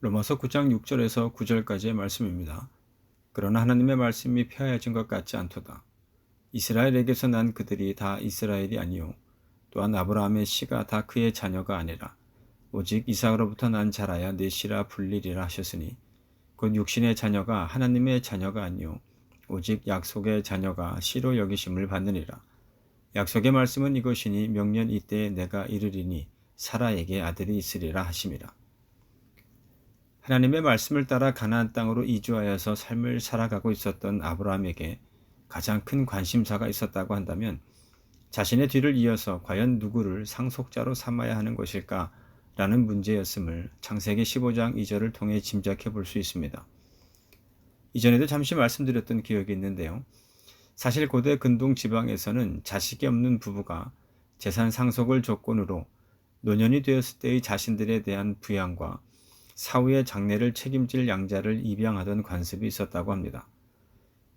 로마서 9장 6절에서 9절까지의 말씀입니다. 그러나 하나님의 말씀이 폐하여진 것 같지 않도다. 이스라엘에게서 난 그들이 다 이스라엘이 아니요 또한 아브라함의 씨가 다 그의 자녀가 아니라 오직 이삭으로부터 난 자라야 내 씨라 불리리라 하셨으니 곧 육신의 자녀가 하나님의 자녀가 아니요 오직 약속의 자녀가 씨로 여기심을 받느니라. 약속의 말씀은 이것이니 명년 이때에 내가 이르리니 사라에게 아들이 있으리라 하심이라. 하나님의 말씀을 따라 가나안 땅으로 이주하여서 삶을 살아가고 있었던 아브라함에게 가장 큰 관심사가 있었다고 한다면 자신의 뒤를 이어서 과연 누구를 상속자로 삼아야 하는 것일까? 라는 문제였음을 창세기 15장 2절을 통해 짐작해 볼 수 있습니다. 이전에도 잠시 말씀드렸던 기억이 있는데요. 사실 고대 근동 지방에서는 자식이 없는 부부가 재산 상속을 조건으로 노년이 되었을 때의 자신들에 대한 부양과 사후의 장례를 책임질 양자를 입양하던 관습이 있었다고 합니다.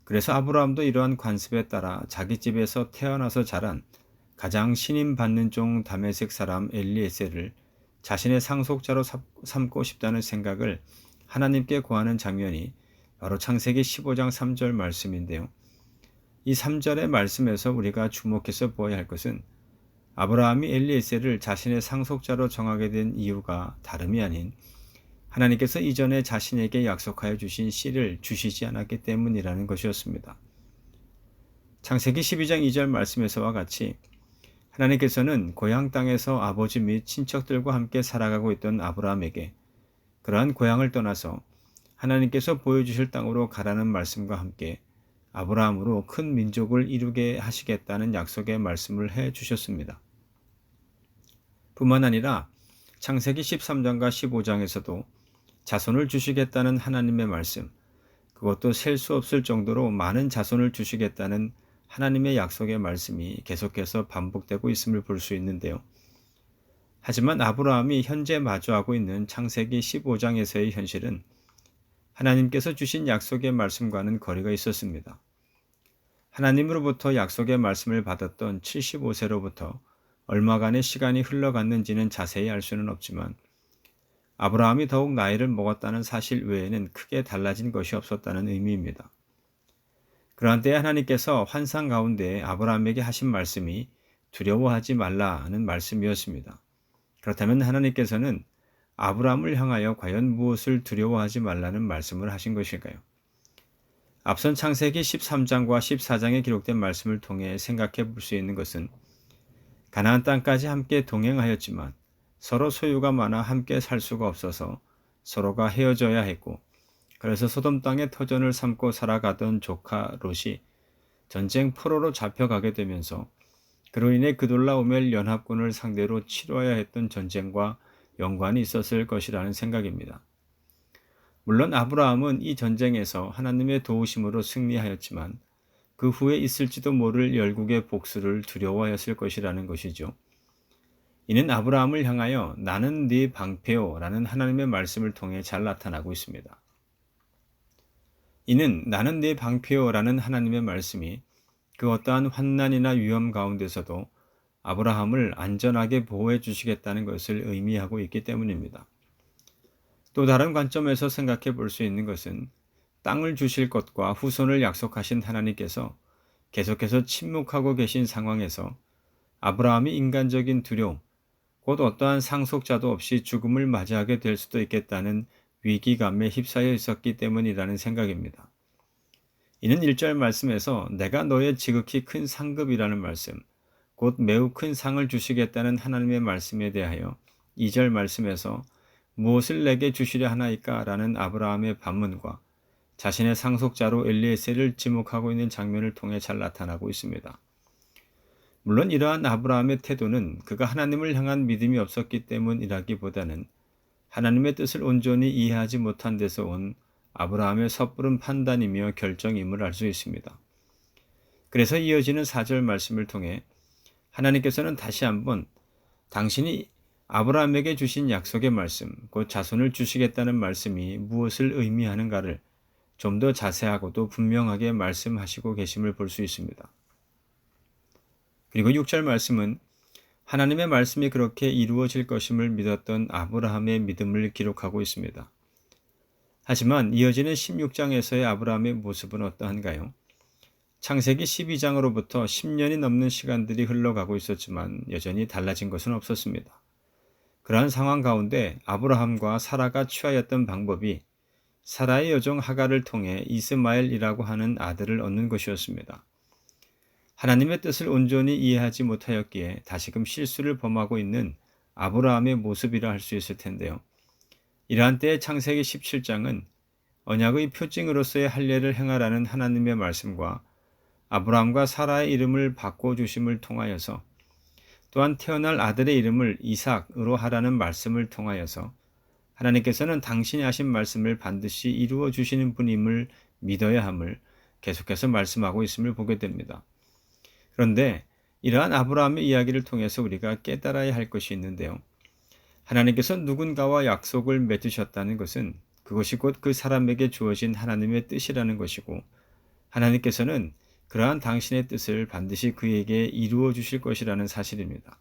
그래서 아브라함도 이러한 관습에 따라 자기 집에서 태어나서 자란 가장 신임받는 종 다메섹 사람 엘리에셀을 자신의 상속자로 삼고 싶다는 생각을 하나님께 고하는 장면이 바로 창세기 15장 3절 말씀인데요. 이 3절의 말씀에서 우리가 주목해서 보아야 할 것은 아브라함이 엘리에셀을 자신의 상속자로 정하게 된 이유가 다름이 아닌 하나님께서 이전에 자신에게 약속하여 주신 씨를 주시지 않았기 때문이라는 것이었습니다. 창세기 12장 2절 말씀에서와 같이 하나님께서는 고향 땅에서 아버지 및 친척들과 함께 살아가고 있던 아브라함에게 그러한 고향을 떠나서 하나님께서 보여주실 땅으로 가라는 말씀과 함께 아브라함으로 큰 민족을 이루게 하시겠다는 약속의 말씀을 해 주셨습니다. 뿐만 아니라 창세기 13장과 15장에서도 자손을 주시겠다는 하나님의 말씀, 그것도 셀 수 없을 정도로 많은 자손을 주시겠다는 하나님의 약속의 말씀이 계속해서 반복되고 있음을 볼 수 있는데요. 하지만 아브라함이 현재 마주하고 있는 창세기 15장에서의 현실은 하나님께서 주신 약속의 말씀과는 거리가 있었습니다. 하나님으로부터 약속의 말씀을 받았던 75세로부터 얼마간의 시간이 흘러갔는지는 자세히 알 수는 없지만 아브라함이 더욱 나이를 먹었다는 사실 외에는 크게 달라진 것이 없었다는 의미입니다. 그러한 때에 하나님께서 환상 가운데 아브라함에게 하신 말씀이 두려워하지 말라는 말씀이었습니다. 그렇다면 하나님께서는 아브라함을 향하여 과연 무엇을 두려워하지 말라는 말씀을 하신 것일까요? 앞선 창세기 13장과 14장에 기록된 말씀을 통해 생각해 볼 수 있는 것은 가나안 땅까지 함께 동행하였지만 서로 소유가 많아 함께 살 수가 없어서 서로가 헤어져야 했고 그래서 소돔 땅에 터전을 삼고 살아가던 조카 롯이 전쟁 포로로 잡혀가게 되면서 그로 인해 그돌라오멜 연합군을 상대로 치러야 했던 전쟁과 연관이 있었을 것이라는 생각입니다. 물론 아브라함은 이 전쟁에서 하나님의 도우심으로 승리하였지만 그 후에 있을지도 모를 열국의 복수를 두려워하였을 것이라는 것이죠. 이는 아브라함을 향하여 나는 네 방패요 라는 하나님의 말씀을 통해 잘 나타나고 있습니다. 이는 나는 네 방패요 라는 하나님의 말씀이 그 어떠한 환난이나 위험 가운데서도 아브라함을 안전하게 보호해 주시겠다는 것을 의미하고 있기 때문입니다. 또 다른 관점에서 생각해 볼 수 있는 것은 땅을 주실 것과 후손을 약속하신 하나님께서 계속해서 침묵하고 계신 상황에서 아브라함이 인간적인 두려움, 곧 어떠한 상속자도 없이 죽음을 맞이하게 될 수도 있겠다는 위기감에 휩싸여 있었기 때문이라는 생각입니다. 이는 1절 말씀에서 내가 너의 지극히 큰 상급이라는 말씀, 곧 매우 큰 상을 주시겠다는 하나님의 말씀에 대하여 2절 말씀에서 무엇을 내게 주시려 하나이까? 라는 아브라함의 반문과 자신의 상속자로 엘리에셀을 지목하고 있는 장면을 통해 잘 나타나고 있습니다. 물론 이러한 아브라함의 태도는 그가 하나님을 향한 믿음이 없었기 때문이라기보다는 하나님의 뜻을 온전히 이해하지 못한 데서 온 아브라함의 섣부른 판단이며 결정임을 알 수 있습니다. 그래서 이어지는 4절 말씀을 통해 하나님께서는 다시 한번 당신이 아브라함에게 주신 약속의 말씀, 곧 자손을 주시겠다는 말씀이 무엇을 의미하는가를 좀 더 자세하고도 분명하게 말씀하시고 계심을 볼 수 있습니다. 그리고 6절 말씀은 하나님의 말씀이 그렇게 이루어질 것임을 믿었던 아브라함의 믿음을 기록하고 있습니다. 하지만 이어지는 16장에서의 아브라함의 모습은 어떠한가요? 창세기 12장으로부터 10년이 넘는 시간들이 흘러가고 있었지만 여전히 달라진 것은 없었습니다. 그러한 상황 가운데 아브라함과 사라가 취하였던 방법이 사라의 여종 하갈을 통해 이스마엘이라고 하는 아들을 얻는 것이었습니다. 하나님의 뜻을 온전히 이해하지 못하였기에 다시금 실수를 범하고 있는 아브라함의 모습이라 할 수 있을 텐데요. 이러한 때의 창세기 17장은 언약의 표징으로서의 할례를 행하라는 하나님의 말씀과 아브라함과 사라의 이름을 바꿔주심을 통하여서 또한 태어날 아들의 이름을 이삭으로 하라는 말씀을 통하여서 하나님께서는 당신이 하신 말씀을 반드시 이루어 주시는 분임을 믿어야 함을 계속해서 말씀하고 있음을 보게 됩니다. 그런데 이러한 아브라함의 이야기를 통해서 우리가 깨달아야 할 것이 있는데요. 하나님께서 누군가와 약속을 맺으셨다는 것은 그것이 곧 그 사람에게 주어진 하나님의 뜻이라는 것이고 하나님께서는 그러한 당신의 뜻을 반드시 그에게 이루어 주실 것이라는 사실입니다.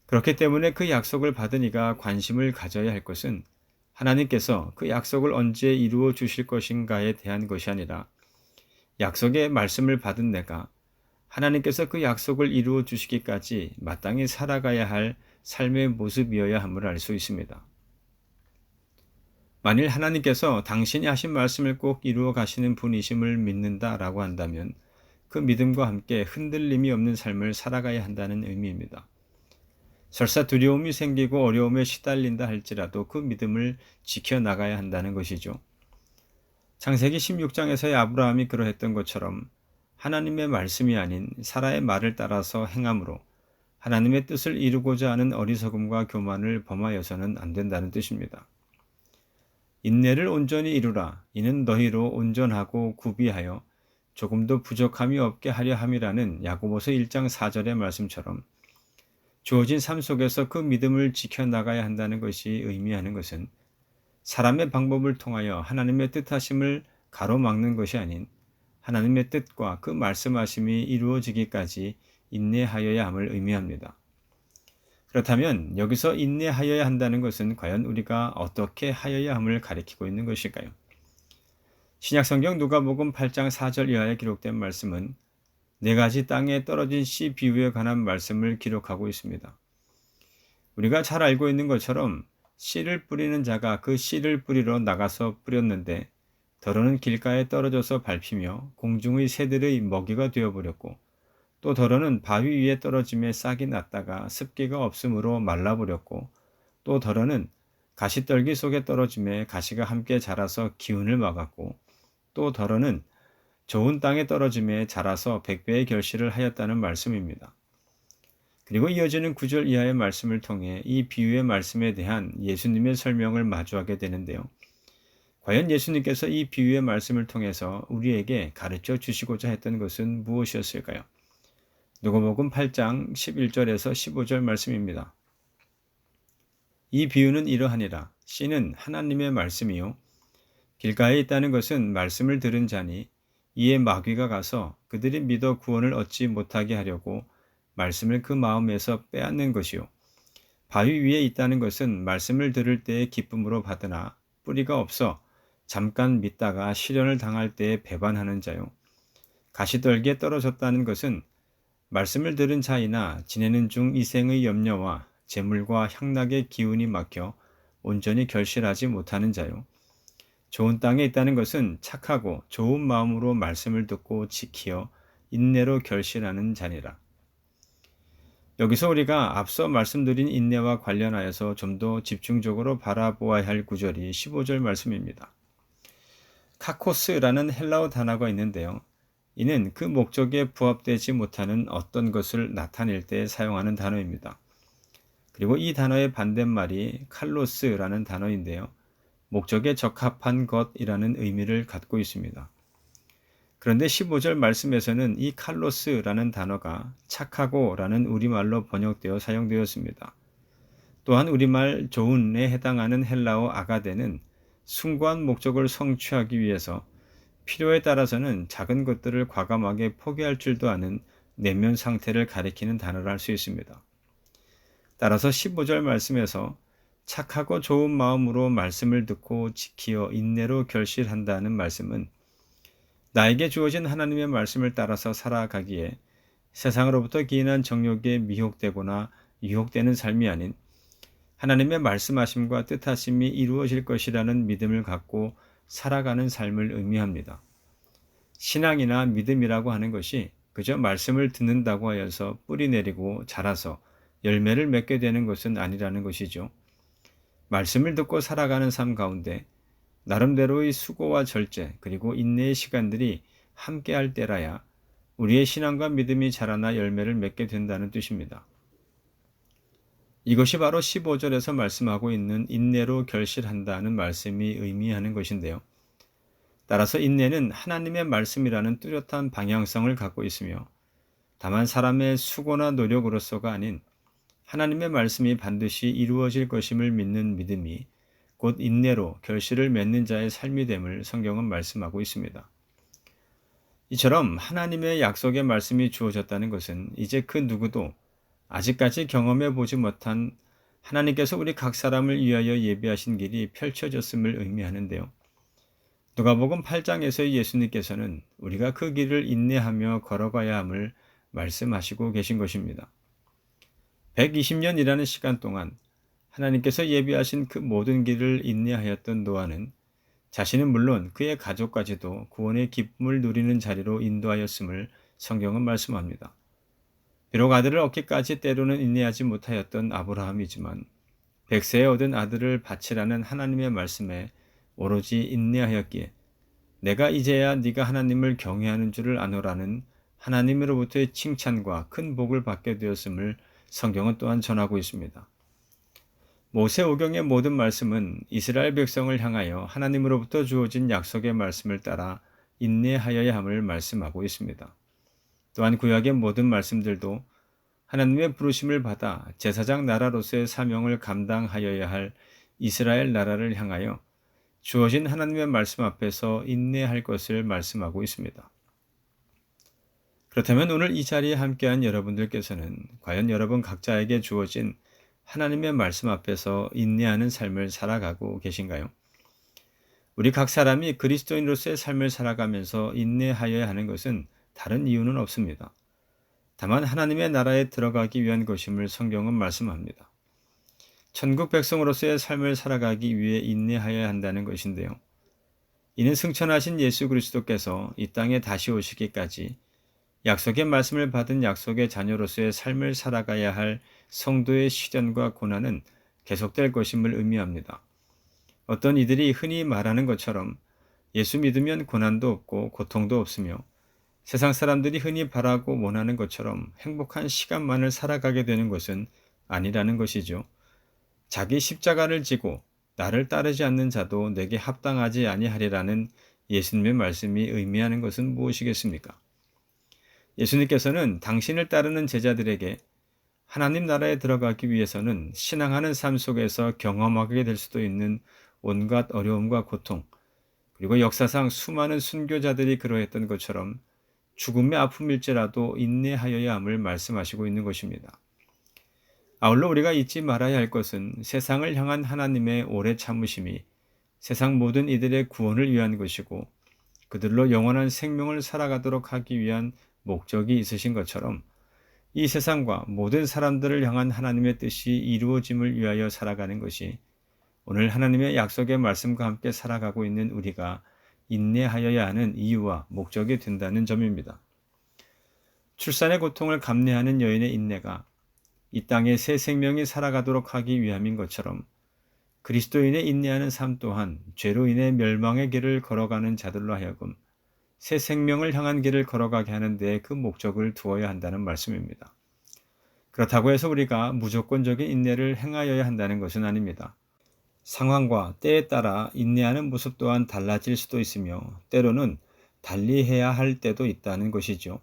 그렇기 때문에 그 약속을 받은 이가 관심을 가져야 할 것은 하나님께서 그 약속을 언제 이루어 주실 것인가에 대한 것이 아니라 약속의 말씀을 받은 내가 하나님께서 그 약속을 이루어 주시기까지 마땅히 살아가야 할 삶의 모습이어야 함을 알 수 있습니다. 만일 하나님께서 당신이 하신 말씀을 꼭 이루어 가시는 분이심을 믿는다라고 한다면 그 믿음과 함께 흔들림이 없는 삶을 살아가야 한다는 의미입니다. 설사 두려움이 생기고 어려움에 시달린다 할지라도 그 믿음을 지켜나가야 한다는 것이죠. 창세기 16장에서의 아브라함이 그러했던 것처럼 하나님의 말씀이 아닌 사라의 말을 따라서 행함으로 하나님의 뜻을 이루고자 하는 어리석음과 교만을 범하여서는 안 된다는 뜻입니다. 인내를 온전히 이루라. 이는 너희로 온전하고 구비하여 조금도 부족함이 없게 하려 함이라는 야고보서 1장 4절의 말씀처럼 주어진 삶 속에서 그 믿음을 지켜나가야 한다는 것이 의미하는 것은 사람의 방법을 통하여 하나님의 뜻하심을 가로막는 것이 아닌 하나님의 뜻과 그 말씀하심이 이루어지기까지 인내하여야 함을 의미합니다. 그렇다면 여기서 인내하여야 한다는 것은 과연 우리가 어떻게 하여야 함을 가리키고 있는 것일까요? 신약성경 누가복음 8장 4절 이하에 기록된 말씀은 4가지 땅에 떨어진 씨 비유에 관한 말씀을 기록하고 있습니다. 우리가 잘 알고 있는 것처럼 씨를 뿌리는 자가 그 씨를 뿌리러 나가서 뿌렸는데 더러는 길가에 떨어져서 밟히며 공중의 새들의 먹이가 되어버렸고 또 더러는 바위 위에 떨어짐에 싹이 났다가 습기가 없으므로 말라버렸고 또 더러는 가시떨기 속에 떨어짐에 가시가 함께 자라서 기운을 막았고 또 더러는 좋은 땅에 떨어짐에 자라서 100배의 결실을 하였다는 말씀입니다. 그리고 이어지는 9절 이하의 말씀을 통해 이 비유의 말씀에 대한 예수님의 설명을 마주하게 되는데요. 과연 예수님께서 이 비유의 말씀을 통해서 우리에게 가르쳐 주시고자 했던 것은 무엇이었을까요? 누가복음 8장 11절에서 15절 말씀입니다. 이 비유는 이러하니라. 씨는 하나님의 말씀이요 길가에 있다는 것은 말씀을 들은 자니 이에 마귀가 가서 그들이 믿어 구원을 얻지 못하게 하려고 말씀을 그 마음에서 빼앗는 것이요 바위 위에 있다는 것은 말씀을 들을 때에 기쁨으로 받으나 뿌리가 없어 잠깐 믿다가 시련을 당할 때에 배반하는 자요 가시떨기에 떨어졌다는 것은 말씀을 들은 자이나 지내는 중 이생의 염려와 재물과 향락의 기운이 막혀 온전히 결실하지 못하는 자요. 좋은 땅에 있다는 것은 착하고 좋은 마음으로 말씀을 듣고 지키어 인내로 결실하는 자니라. 여기서 우리가 앞서 말씀드린 인내와 관련하여서 좀 더 집중적으로 바라보아야 할 구절이 15절 말씀입니다. 카코스라는 헬라어 단어가 있는데요. 이는 그 목적에 부합되지 못하는 어떤 것을 나타낼 때 사용하는 단어입니다. 그리고 이 단어의 반대말이 칼로스라는 단어인데요. 목적에 적합한 것이라는 의미를 갖고 있습니다. 그런데 15절 말씀에서는 이 칼로스라는 단어가 착하고라는 우리말로 번역되어 사용되었습니다. 또한 우리말 좋은에 해당하는 헬라어 아가데는 숭고한 목적을 성취하기 위해서 필요에 따라서는 작은 것들을 과감하게 포기할 줄도 아는 내면 상태를 가리키는 단어를 할 수 있습니다. 따라서 15절 말씀에서 착하고 좋은 마음으로 말씀을 듣고 지키어 인내로 결실한다는 말씀은 나에게 주어진 하나님의 말씀을 따라서 살아가기에 세상으로부터 기인한 정욕에 미혹되거나 유혹되는 삶이 아닌 하나님의 말씀하심과 뜻하심이 이루어질 것이라는 믿음을 갖고 살아가는 삶을 의미합니다. 신앙이나 믿음이라고 하는 것이 그저 말씀을 듣는다고 하여서 뿌리 내리고 자라서 열매를 맺게 되는 것은 아니라는 것이죠. 말씀을 듣고 살아가는 삶 가운데 나름대로의 수고와 절제 그리고 인내의 시간들이 함께할 때라야 우리의 신앙과 믿음이 자라나 열매를 맺게 된다는 뜻입니다. 이것이 바로 15절에서 말씀하고 있는 인내로 결실한다는 말씀이 의미하는 것인데요. 따라서 인내는 하나님의 말씀이라는 뚜렷한 방향성을 갖고 있으며 다만 사람의 수고나 노력으로서가 아닌 하나님의 말씀이 반드시 이루어질 것임을 믿는 믿음이 곧 인내로 결실을 맺는 자의 삶이 됨을 성경은 말씀하고 있습니다. 이처럼 하나님의 약속의 말씀이 주어졌다는 것은 이제 그 누구도 아직까지 경험해 보지 못한 하나님께서 우리 각 사람을 위하여 예비하신 길이 펼쳐졌음을 의미하는데요. 누가복음 8장에서 예수님께서는 우리가 그 길을 인내하며 걸어가야 함을 말씀하시고 계신 것입니다. 120년이라는 시간 동안 하나님께서 예비하신 그 모든 길을 인내하였던 노아는 자신은 물론 그의 가족까지도 구원의 기쁨을 누리는 자리로 인도하였음을 성경은 말씀합니다. 비록 아들을 얻기까지 때로는 인내하지 못하였던 아브라함이지만 100세에 얻은 아들을 바치라는 하나님의 말씀에 오로지 인내하였기에 내가 이제야 네가 하나님을 경외하는 줄을 아노라는 하나님으로부터의 칭찬과 큰 복을 받게 되었음을 성경은 또한 전하고 있습니다. 모세오경의 모든 말씀은 이스라엘 백성을 향하여 하나님으로부터 주어진 약속의 말씀을 따라 인내하여야 함을 말씀하고 있습니다. 또한 구약의 모든 말씀들도 하나님의 부르심을 받아 제사장 나라로서의 사명을 감당하여야 할 이스라엘 나라를 향하여 주어진 하나님의 말씀 앞에서 인내할 것을 말씀하고 있습니다. 그렇다면 오늘 이 자리에 함께한 여러분들께서는 과연 여러분 각자에게 주어진 하나님의 말씀 앞에서 인내하는 삶을 살아가고 계신가요? 우리 각 사람이 그리스도인으로서의 삶을 살아가면서 인내하여야 하는 것은 다른 이유는 없습니다. 다만 하나님의 나라에 들어가기 위한 것임을 성경은 말씀합니다. 천국 백성으로서의 삶을 살아가기 위해 인내하여야 한다는 것인데요. 이는 승천하신 예수 그리스도께서 이 땅에 다시 오시기까지 약속의 말씀을 받은 약속의 자녀로서의 삶을 살아가야 할 성도의 시련과 고난은 계속될 것임을 의미합니다. 어떤 이들이 흔히 말하는 것처럼 예수 믿으면 고난도 없고 고통도 없으며 세상 사람들이 흔히 바라고 원하는 것처럼 행복한 시간만을 살아가게 되는 것은 아니라는 것이죠. 자기 십자가를 지고 나를 따르지 않는 자도 내게 합당하지 아니하리라는 예수님의 말씀이 의미하는 것은 무엇이겠습니까? 예수님께서는 당신을 따르는 제자들에게 하나님 나라에 들어가기 위해서는 신앙하는 삶 속에서 경험하게 될 수도 있는 온갖 어려움과 고통, 그리고 역사상 수많은 순교자들이 그러했던 것처럼 죽음의 아픔일지라도 인내하여야 함을 말씀하시고 있는 것입니다. 아울러 우리가 잊지 말아야 할 것은 세상을 향한 하나님의 오래 참으심이 세상 모든 이들의 구원을 위한 것이고 그들로 영원한 생명을 살아가도록 하기 위한 목적이 있으신 것처럼 이 세상과 모든 사람들을 향한 하나님의 뜻이 이루어짐을 위하여 살아가는 것이 오늘 하나님의 약속의 말씀과 함께 살아가고 있는 우리가 인내하여야 하는 이유와 목적이 된다는 점입니다. 출산의 고통을 감내하는 여인의 인내가 이 땅에 새 생명이 살아가도록 하기 위함인 것처럼 그리스도인의 인내하는 삶 또한 죄로 인해 멸망의 길을 걸어가는 자들로 하여금 새 생명을 향한 길을 걸어가게 하는 데 그 목적을 두어야 한다는 말씀입니다. 그렇다고 해서 우리가 무조건적인 인내를 행하여야 한다는 것은 아닙니다. 상황과 때에 따라 인내하는 모습 또한 달라질 수도 있으며 때로는 달리해야 할 때도 있다는 것이죠.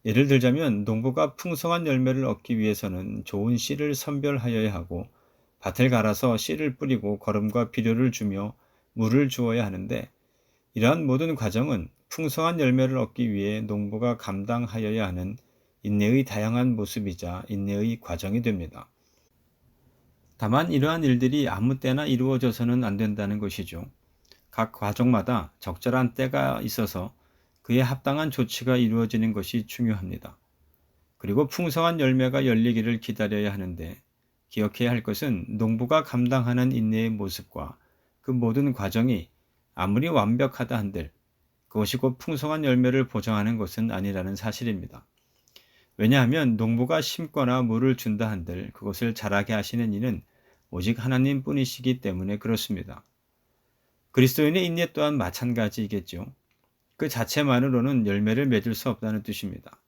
예를 들자면 농부가 풍성한 열매를 얻기 위해서는 좋은 씨를 선별하여야 하고 밭을 갈아서 씨를 뿌리고 거름과 비료를 주며 물을 주어야 하는데 이러한 모든 과정은 풍성한 열매를 얻기 위해 농부가 감당하여야 하는 인내의 다양한 모습이자 인내의 과정이 됩니다. 다만 이러한 일들이 아무 때나 이루어져서는 안 된다는 것이죠. 각 과정마다 적절한 때가 있어서 그에 합당한 조치가 이루어지는 것이 중요합니다. 그리고 풍성한 열매가 열리기를 기다려야 하는데 기억해야 할 것은 농부가 감당하는 인내의 모습과 그 모든 과정이 아무리 완벽하다 한들 그것이 곧 풍성한 열매를 보장하는 것은 아니라는 사실입니다. 왜냐하면 농부가 심거나 물을 준다 한들 그것을 자라게 하시는 이는 오직 하나님 뿐이시기 때문에 그렇습니다. 그리스도인의 인내 또한 마찬가지이겠죠. 그 자체만으로는 열매를 맺을 수 없다는 뜻입니다.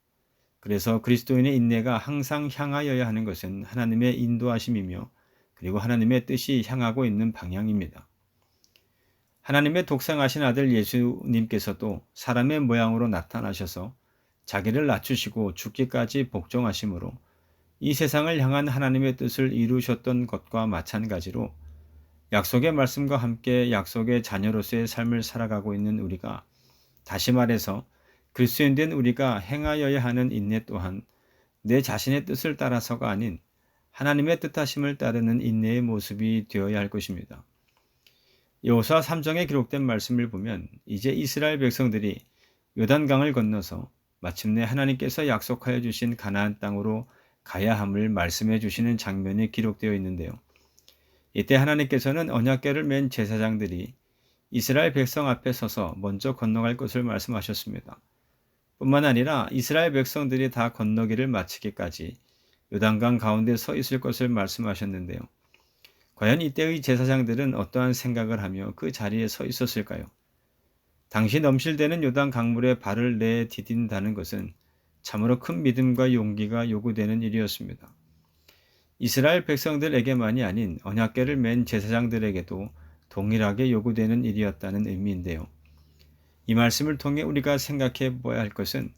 그래서 그리스도인의 인내가 항상 향하여야 하는 것은 하나님의 인도하심이며 그리고 하나님의 뜻이 향하고 있는 방향입니다. 하나님의 독생하신 아들 예수님께서도 사람의 모양으로 나타나셔서 자기를 낮추시고 죽기까지 복종하심으로 이 세상을 향한 하나님의 뜻을 이루셨던 것과 마찬가지로 약속의 말씀과 함께 약속의 자녀로서의 삶을 살아가고 있는 우리가, 다시 말해서 그리스도인 된 우리가 행하여야 하는 인내 또한 내 자신의 뜻을 따라서가 아닌 하나님의 뜻하심을 따르는 인내의 모습이 되어야 할 것입니다. 여호수아 3장에 기록된 말씀을 보면 이제 이스라엘 백성들이 요단강을 건너서 마침내 하나님께서 약속하여 주신 가나안 땅으로 가야 함을 말씀해 주시는 장면이 기록되어 있는데요. 이때 하나님께서는 언약궤를 맨 제사장들이 이스라엘 백성 앞에 서서 먼저 건너갈 것을 말씀하셨습니다. 뿐만 아니라 이스라엘 백성들이 다 건너기를 마치기까지 요단강 가운데 서 있을 것을 말씀하셨는데요. 과연 이때의 제사장들은 어떠한 생각을 하며 그 자리에 서 있었을까요? 당시 넘실대는 요단 강물에 발을 내디딘다는 것은 참으로 큰 믿음과 용기가 요구되는 일이었습니다. 이스라엘 백성들에게만이 아닌 언약궤를 맨 제사장들에게도 동일하게 요구되는 일이었다는 의미인데요. 이 말씀을 통해 우리가 생각해 보아야 할 것은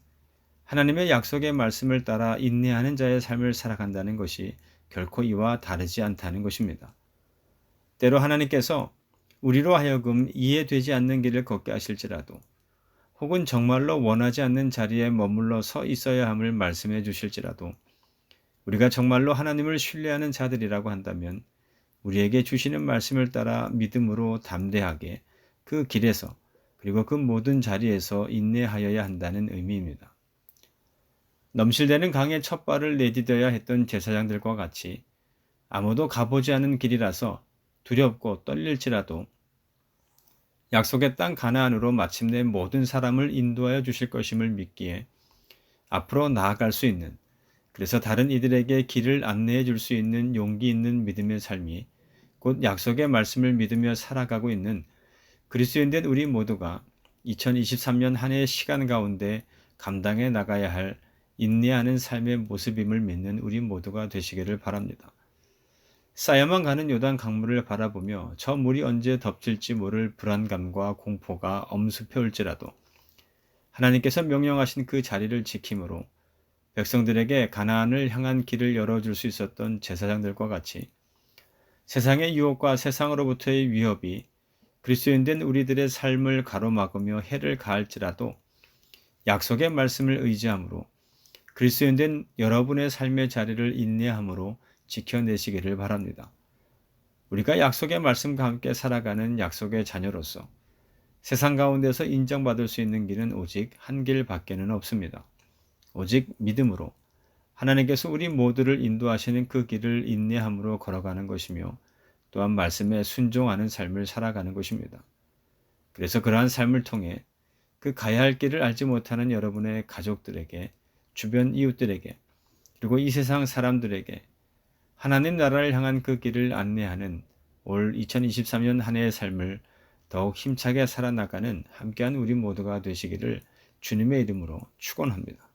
하나님의 약속의 말씀을 따라 인내하는 자의 삶을 살아간다는 것이 결코 이와 다르지 않다는 것입니다. 때로 하나님께서 우리로 하여금 이해되지 않는 길을 걷게 하실지라도 혹은 정말로 원하지 않는 자리에 머물러 서 있어야 함을 말씀해 주실지라도 우리가 정말로 하나님을 신뢰하는 자들이라고 한다면 우리에게 주시는 말씀을 따라 믿음으로 담대하게 그 길에서 그리고 그 모든 자리에서 인내하여야 한다는 의미입니다. 넘실대는 강에 첫 발을 내디뎌야 했던 제사장들과 같이 아무도 가보지 않은 길이라서 두렵고 떨릴지라도 약속의 땅 가나안으로 마침내 모든 사람을 인도하여 주실 것임을 믿기에 앞으로 나아갈 수 있는, 그래서 다른 이들에게 길을 안내해 줄 수 있는 용기 있는 믿음의 삶이 곧 약속의 말씀을 믿으며 살아가고 있는 그리스도인 된 우리 모두가 2023년 한 해의 시간 가운데 감당해 나가야 할 인내하는 삶의 모습임을 믿는 우리 모두가 되시기를 바랍니다. 쌓여만 가는 요단 강물을 바라보며 저 물이 언제 덮칠지 모를 불안감과 공포가 엄습해올지라도 하나님께서 명령하신 그 자리를 지킴으로 백성들에게 가나안을 향한 길을 열어줄 수 있었던 제사장들과 같이 세상의 유혹과 세상으로부터의 위협이 그리스도인 된 우리들의 삶을 가로막으며 해를 가할지라도 약속의 말씀을 의지함으로 그리스도인 된 여러분의 삶의 자리를 인내함으로 지켜내시기를 바랍니다. 우리가 약속의 말씀과 함께 살아가는 약속의 자녀로서 세상 가운데서 인정받을 수 있는 길은 오직 한 길밖에는 없습니다. 오직 믿음으로 하나님께서 우리 모두를 인도하시는 그 길을 인내함으로 걸어가는 것이며 또한 말씀에 순종하는 삶을 살아가는 것입니다. 그래서 그러한 삶을 통해 그 가야 할 길을 알지 못하는 여러분의 가족들에게, 주변 이웃들에게, 그리고 이 세상 사람들에게 하나님 나라를 향한 그 길을 안내하는 올 2023년 한 해의 삶을 더욱 힘차게 살아나가는 함께한 우리 모두가 되시기를 주님의 이름으로 축원합니다.